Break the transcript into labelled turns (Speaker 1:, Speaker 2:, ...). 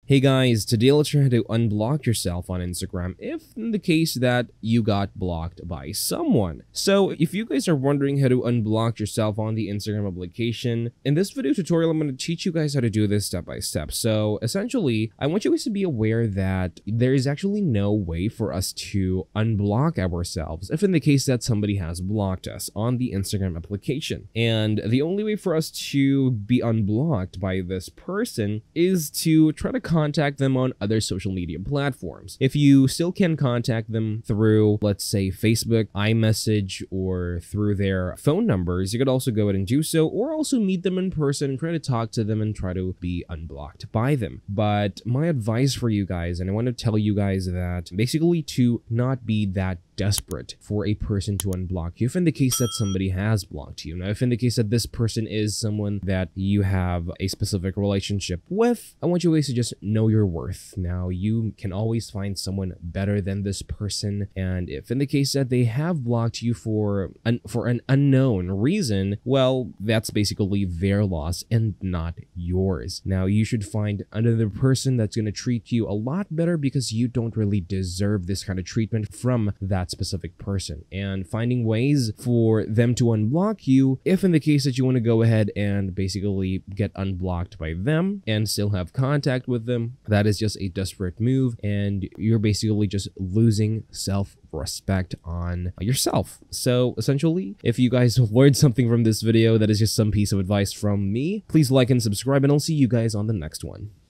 Speaker 1: Hey guys, today let's try to unblock yourself on Instagram if in the case that you got blocked by someone. So if you guys are wondering how to unblock yourself on the Instagram application, in this video tutorial I'm going to teach you guys how to do this step by step. So essentially, I want you guys to be aware that there is actually no way for us to unblock ourselves if in the case that somebody has blocked us on the Instagram application. And the only way for us to be unblocked by this person is to try to contact them on other social media platforms. If you still can contact them through, let's say, Facebook, iMessage, or through their phone numbers, you could also go ahead and do so, or also meet them in person and try to talk to them and try to be unblocked by them. But my advice for you guys, and I want to tell you guys that basically to not be that desperate for a person to unblock you if in the case that somebody has blocked you. Now, if in the case that this person is someone that you have a specific relationship with, I want you guys to just know your worth. Now, you can always find someone better than this person, and if in the case that they have blocked you for an unknown reason, well, that's basically their loss and not yours. Now, you should find another person that's going to treat you a lot better because you don't really deserve this kind of treatment from that specific person, and finding ways for them to unblock you if in the case that you want to go ahead and basically get unblocked by them and still have contact with them, that is just a desperate move, and you're basically just losing self-respect on yourself. So essentially, if you guys learned something from this video, that is just some piece of advice from me, please like and subscribe, and I'll see you guys on the next one.